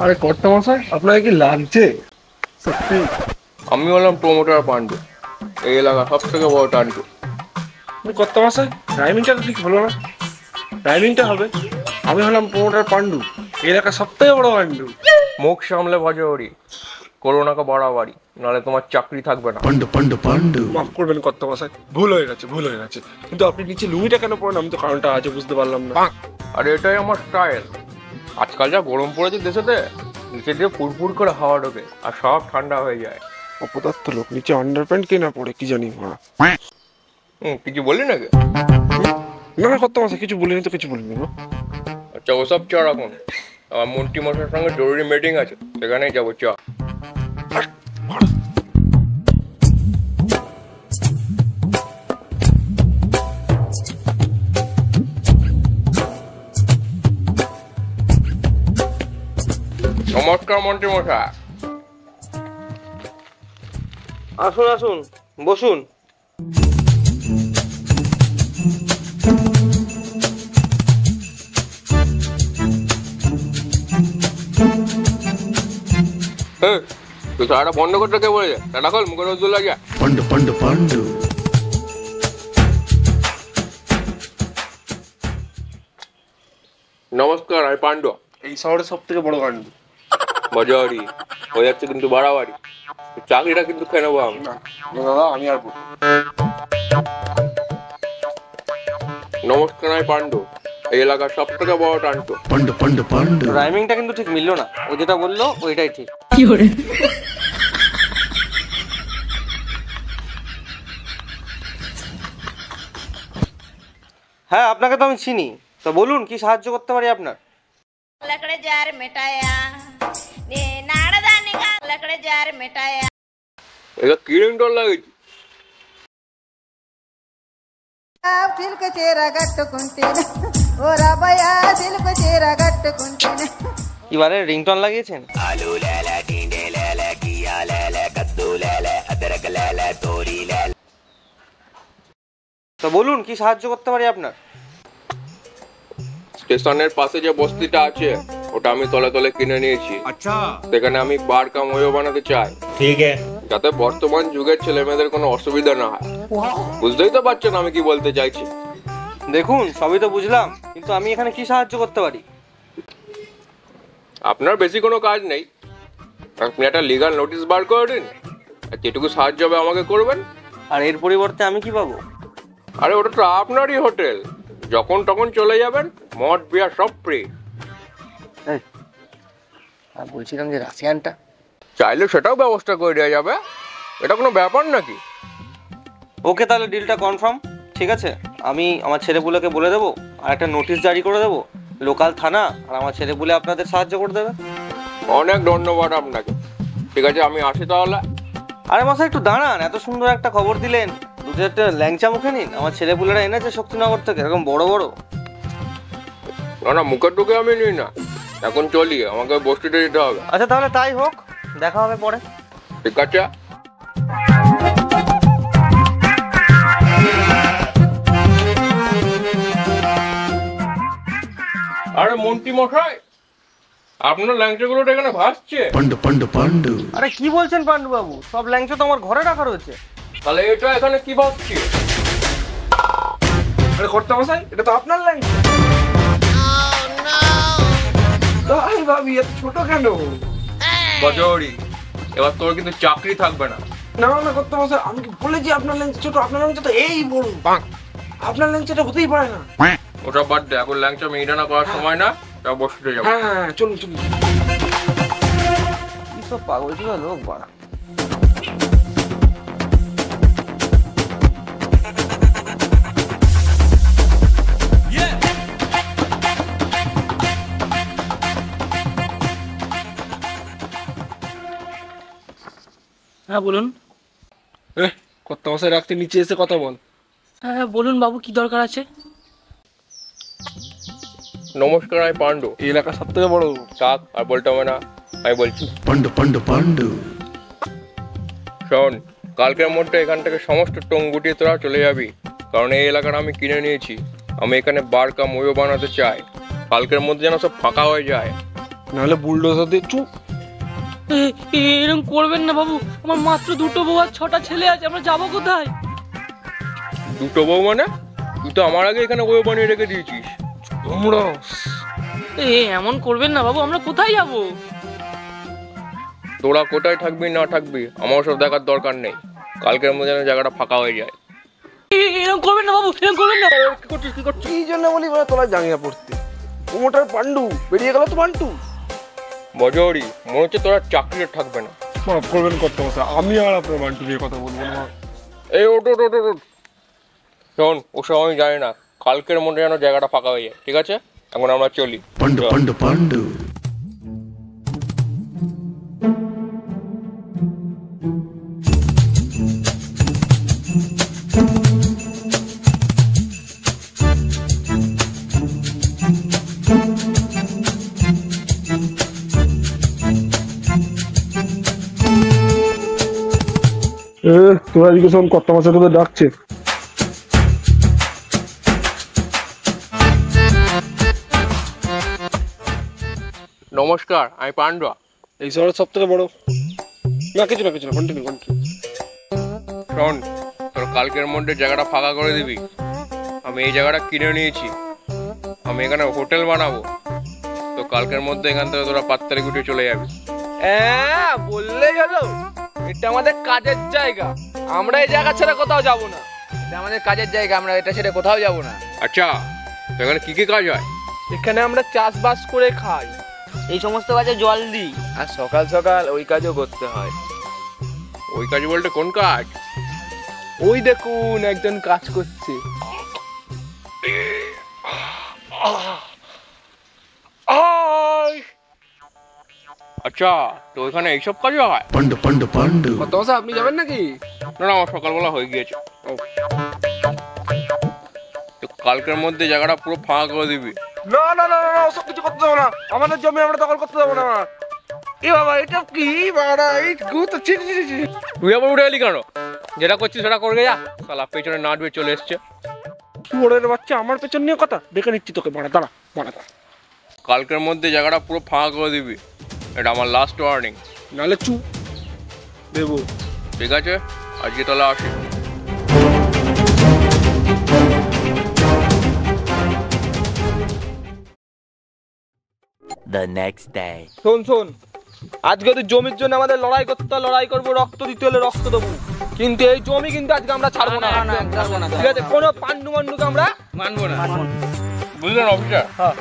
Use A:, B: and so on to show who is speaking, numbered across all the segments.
A: আরে কর্তা মশাই, আপনাকে কি লাগছে? সত্যি
B: আমি হলাম প্রমোটার পান্ডু, এই এলাকার সব থেকে বড় টান্টু।
A: কর্তা মশাই, টাইমিংটা তো ঠিক হলো না। টাইমিংটা হবে, আমি হলাম প্রমোটার পান্ডু, এই এলাকার সব থেকে বড় পান্ডু।
B: মুখ সামলে ভজহরি, করোনাকে বাড়াবাড়ি, নাহলে তোমার চাকরি থাকবে না।
C: পান্ডু পান্ডু পান্ডু।
A: মাফ করবেন কর্তা মশাই, ভুল হয়ে গেছে, ভুল হয়ে গেছে। কিন্তু আপনি নিচে লুঙ্গিটা কেন পড়েন, আমি তো কারণটা আজও বুঝতে পারলাম না।
B: আর এটাই আমার স্টাইল। আজকাল যা গরম পড়েছে দেশেতে, নিচে দিয়ে ফুরফুর করে হাওয়া ঢোকে আর সব ঠান্ডা হয়ে যায়।
A: অপদার্থ লোক নিচে আন্ডারপ্যান্ট কে না পড়ে কি জানি না।
B: কিছু বললি নাকি?
A: না না কর্তা মশাই, কিছু বলিনি তো, কিছু বলিনি গো।
B: আচ্ছা, ওসব চা রাখুন, আমার মন্ত্রী মশাইয়ের সঙ্গে জরুরি মিটিং আছে, সেখানেই যাবো। চা। নমস্কার মন্ত্রী মশাই।
D: আসুন আসুন, বসুন।
B: তুই সারাটা বন্ধ করতে কে বলেছে? টাটা খোল, মুখে রোদ্দুর লাগে।
C: পান্ডু পান্ডু পান্ডু।
B: নমস্কার, আমি পান্ডু।
A: এই শহরের সব থেকে বড় পান্ডু।
B: বাজারি হয়ে যাচ্ছে কিন্তু বাড়াবাড়ি, চাকরিটা কিন্তু খেয়ে নেবো আমি।
A: না না দাদা, আমি আর বলবো।
B: নমস্কার, আমি পান্ডু, এই এলাকার সব থেকে বড় টান্টু।
C: পান্ডু পান্ডু পান্ডু।
D: রাইমিংটা কিন্তু ঠিক মিললো না, ও যেটা বললো ওইটাই ঠিক। হ্যাঁ, আপনাকে তো আমি চিনি, তো বলুন কি সাহায্য করতে পারি আপনার।
E: लकड़े जार मिटाया ने नाड़दानी का लकड़े जार मिटाया।
B: এটা কি রিংটোন লাগিয়েছি?
F: సిల్క్ చీర కట్టుకుంటేనే ఓ రాబయ్య సిల్క్ చీర కట్టుకుంటేనే।
D: এবারে রিংটন লাগিয়েছেন? তো বলুন কি সাহায্য করতে পারি আপনার।
B: স্টেশনের পাশে যে বস্তিটা আছে, ওটা আমি তলে তলে কিনে নিয়েছি। আচ্ছা, সেখানে আমি বার কাম ওয়ো বানাতে চাই। ঠিক আছে, যাতে বর্তমান যুগের ছেলে মেয়েদের কোনো অসুবিধা না হয়। বুঝতেই তো পারছেন আমি কি বলতে চাইছি।
D: দেখুন, সবই তো বুঝলাম, কিন্তু আমি এখানে কি সাহায্য করতে পারি।
B: আপনার বেশি কোনো কাজ নেই, আপনি একটা লিগাল নোটিশ বার করে দিন, আর যেটুকু সাহায্য হবে আমাকে করবেন।
D: আর এর পরিবর্তে আমি কি পাবো?
B: আরে ওটা তো আপনারই হোটেল, যখন তখন চলে যাবেন, মদ বিয়ার সব ফ্রি।
D: আর বলছিলাম যে রাশিয়ানটা
B: চাইলে সেটাও ব্যবস্থা করে দেওয়া যাবে, এটা কোনো ব্যাপার নাকি।
D: ওকে, তাহলে ডিলটা কনফার্ম। ঠিক আছে, আমি আমার ছেলেপুলেকে বলে দেবো, আর একটা নোটিশ জারি করে দেবো লোকাল থানা, আর আমার ছেলেপুলে আপনাদের সাহায্য করে দেবে।
B: অনেক ধন্যবাদ আপনাকে। ঠিক আছে, আমি আসি তাহলে।
D: আরে মশাই, একটু দাঁড়ান, এত সুন্দর একটা খবর দিলেন, দু চারটে ল্যাংচা মুখে নিন। আমার ছেলেপুলেরা এনেছে শক্তিনগর থেকে, এরকম বড় বড়।
B: না না, মুখের টুকে আমি নিই না, এখন চলি, আমাকে বস্তিতে যেতে হবে।
D: আচ্ছা, তাহলে তাই হোক, দেখা হবে পরে।
B: ঠিক আছে। আরে মন্ত্রী মশাই, আপনার ল্যাংচাগুলো এখানে ভাসছে।
C: পান্ডু পান্ডু পান্ডু।
D: আরে কি বলছেন পান্ডু বাবু, সব ল্যাংচা তো আমার ঘরে রাখা রয়েছে।
B: তাহলে এটা এখানে কি ভাসছে?
A: আরে কর্তা মশাই, এটা তো আপনার লাইন। তাই ভাবি, এত ছোট কেন?
B: বজরি, এবার তোর কিন্তু চাকরি থাকবে না।
A: না না কর্তা মশাই, আমি কি বলেছি আপনার লেন্স ছোট? আপনার লেন্স তো এই বড়। আপনার লেন্সটা হতেই পারে না।
B: ওটা বাদ দে, এখন ল্যাংচা মেয়েটানা করার সময় না, তা বসতে যাবো।
A: হ্যাঁ হ্যাঁ, চলুন চলুন।
D: কি সব পাগল ছিল লোক বাড়া।
G: হ্যাঁ বলুন।
A: কর্তা মশাই রাখতে, নিচে এসে কথা বল।
G: হ্যাঁ বলুন বাবু, কি দরকার আছে?
B: নমস্কার, আমি পান্ডু,
A: এই এলাকা সব থেকে বড়।
B: থাক আর বলতে হবে না, আমি বলছি।
C: পান্ডু পান্ডু পান্ডু।
B: শোন, কালকের মধ্যে এখান থেকে সমস্ত টং গুটিয়ে তোরা চলে যাবি, কারণ এই এলাকাটা আমি কিনে নিয়েছি। আমি এখানে বার কাম ওয়ো বানাতে চাই, কালকের মধ্যে যেন সব ফাঁকা হয়ে যায়।
A: নাহলে বুলডোজার দিয়ে চুপ।
G: এরকম করবেন না বাবু, আমার মাত্র দুটো বউ আর 6টা ছেলে আছে, আমরা যাবো কোথায়?
B: দুটো বউ মানে? তুই তো আমার আগে এখানে বউ বানিয়ে রেখে দিয়েছিস।
A: তোমরা
G: এমন করবেন না বাবু, আমরা কোথায় যাবো?
B: তোরা কোথায় থাকবি না থাকবি আমার সব দেখার দরকার নেই, কালকের মধ্যে যেন জায়গাটা ফাঁকা হয়ে যায়।
G: এরকম করবেন না বাবু, এরকম করবেন না।
A: কি করছিস কি করছিস? এই জন্য বলি বলে তোলা জাঙ্গিয়া পড়তে। প্রমোটার পান্ডু বেরিয়ে গেল তো পান্ডু।
B: মজরি মনে হচ্ছে তোরা চাকরিতে থাকবে না।
A: মাফ করবেন কর্তামশাই, আমি আর আপনার বান্টু নিয়ে কথা বলবো না।
B: এই ওট ওট ওট ওট। শোন, ওসব আমি জানি না, কালকের মধ্যে যেন জায়গাটা ফাঁকা হয়ে যায়, ঠিক আছে? এখন আমরা চলি।
C: Pandu, pandu, pandu.
A: তোরা এদিকে শোন, কর্তামশাই তোদের ডাকছে।
B: নমস্কার, আমি পান্ডা।
A: এই শহরের সব থেকে বড়। না কিছু না কিছু না, কন্টিনিউ কন্টিনিউ।
B: শোন, তোর কালকের মধ্যে জায়গাটা ফাঁকা করে দিবি। আমি এই জায়গাটা কিনে নিয়েছি, আমি এখানে হোটেল বানাবো। তো কালকের মধ্যে এখান থেকে তোরা পাত্তারি গুটিয়ে চলে যাবি।
H: হ্যাঁ বললেই হলো, এটা আমাদের কাজের জায়গা, আমরা এই জায়গা ছেড়ে কোথাও যাব না। এটা আমাদের কাজের জায়গা, আমরা এটা ছেড়ে কোথাও যাব না।
B: আচ্ছা, তো এখানে কি কি কাজ হয়?
H: এখানে আমরা চাষবাস করে খাই,
D: এই সমস্ত কাজে জল দিই।
H: আর সকাল সকাল ওই কাজও করতে হয়।
B: ওই কাজ বলতে কোন কাজ?
H: ওই দেখুন একজন কাজ করছে।
B: আচ্ছা, তো ওইখানে এইসব কাজও হয়?
C: Pandu, pandu, pandu.
H: কর্তামশাই আপনি যাবেন নাকি?
B: না না, আমার সকালবেলা হয়ে গিয়েছে। তো কালকের মধ্যে জায়গাটা পুরো ফাঁকা করে দিবি।
A: না না না না, ওসব কিছু করতে যাবো না। আমাদের জমি আমরা দখল করতে যাবো না। এ বাবা, এটা কি বাড়া? এই গুত ছি ছি ছি।
B: তুই আবার উঠে এলি কেন? যেটা করছিস সেটা করে যা। শালা পেছনে না ডুবে চলে এসছে।
A: শুয়োরের বাচ্চা, আমার পেছন নিয়ে কথা। দেখে নিচ্ছি তোকে, বাড়া দাঁড়া বাড়া দাঁড়া।
B: কালকের মধ্যে জায়গাটা পুরো ফাঁকা করে দিবি, এটা আমার লাস্ট ওয়ার্নিং।
A: নাহলে চুপ দেবো।
B: ঠিক আছে, আজকে তাহলে আসি।
I: The next day.
H: শোন শোন, আজকে তো জমির জন্য আমাদের লড়াই করতে হয়, লড়াই করবো, রক্ত দিতে হলে রক্ত দেবো, কিন্তু এই জমি কিন্তু আজকে আমরা ছাড়বো না। ঠিক আছে, কোনো পান্ডু মান্ডুকে আমরা মানবো না।
B: বুঝলেন অফিসার?
H: হ্যাঁ।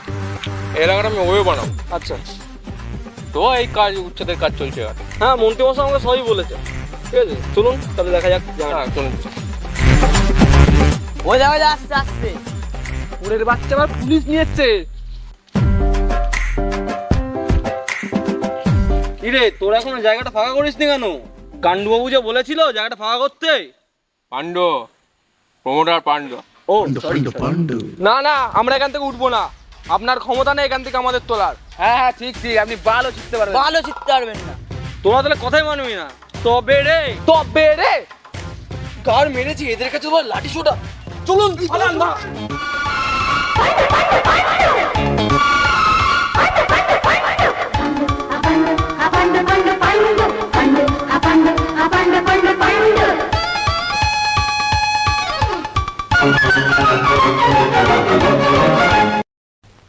B: এই এলাকাটা আমি ওয়ে বানাবো।
H: আচ্ছা,
B: তো এই কাজ উচ্ছেদের কাজ চলছে।
H: হ্যাঁ মন্ত্রী মশাই আমাকে সবই বলেছে। ঠিক আছে, চলুন তাহলে দেখা যাক।
B: হ্যাঁ চলুন।
D: ওই যাবে আসতে আসতে।
H: ওরের বাচ্চা আবার পুলিশ নিয়ে এসছে।
D: কিরে, তোরা এখনো জায়গাটা ফাঁকা করিসনি কেন? গান্ডুবাবু যে বলেছিল জায়গাটা ফাঁকা করতে।
B: পান্ডু, প্রমোটার পান্ডু।
H: ও
C: Pandu, pandu, pandu.
H: না না, আমরা এখান থেকে উঠবো না, আপনার ক্ষমতা নেই এখান থেকে আমাদের তোলার। হ্যাঁ হ্যাঁ ঠিক ঠিক, আপনি ভালো শিখতে পারবেন।
D: ভালো শিখতে পারবেন না
H: তোরা তাহলে কথাই মানবি না? তবে রে তবে রে, কার মেরেছি এদের কাছে তোমার লাঠি সোটা। চলুন পালান না।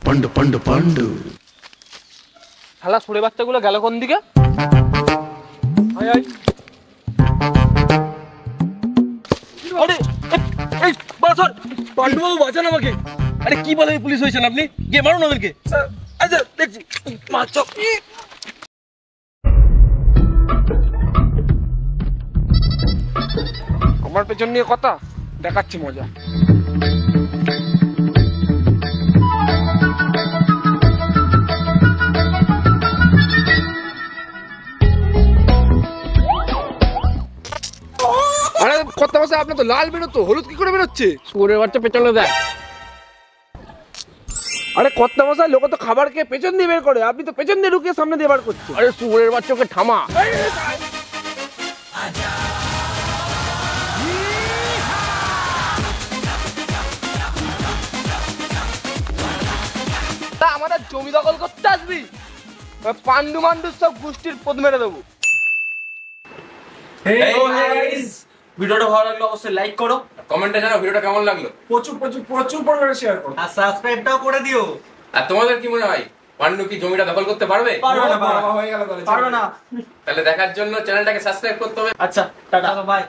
C: Pandu, pandu, pandu.
H: শালা সরে বাচ্চাগুলো গেল কোন দিকে? আয় আয়। আরে এই বাসন, পান্ডুবাবু বাঁচান আমাকে। আরে কি বলে পুলিশ হয়েছেন আপনি? গিয়ে মারুন ওদেরকে। আচ্ছা দেখছি, মারছো।
A: আমার পেছন নিয়ে কথা, দেখাচ্ছি মজা।
H: আরে কর্তামশাই, আপনার তো লাল বেরোতো, হলুদ কি করে বেরোচ্ছে?
B: শুয়োরের বাচ্চা পেছনে দেয়।
A: আরে কর্তামশাই, লোক তো খাবার খেয়ে পেছন দিয়ে বের করে, আপনি তো পেছন দিয়ে ঢুকিয়ে সামনে দিয়ে বার করছেন।
B: আরে শুয়োরের বাচ্চাকে থামা।
H: তা আমাদের জমি দখল করতে আসবি? পান্ডু মান্ডু সব গোষ্ঠীর পদ মেরে দেবো।
D: ভিডিওটা ভালো লাগলে অবশ্যই লাইক করো,
B: কমেন্টে জানাও ভিডিওটা কেমন লাগলো,
A: প্রচুর প্রচুর প্রচুর পরিমাণে শেয়ার করো।
D: আর সাবস্ক্রাইবটাও করে দিও।
B: আর তোমাদের কি মনে হয় পান্ডু কি জমিটা দখল করতে পারবে?
A: হয়ে গেল তাহলে।
D: পারবে না।
B: তাহলে দেখার জন্য চ্যানেলটাকে সাবস্ক্রাইব করতে হবে।
D: আচ্ছা টাটা, বাই।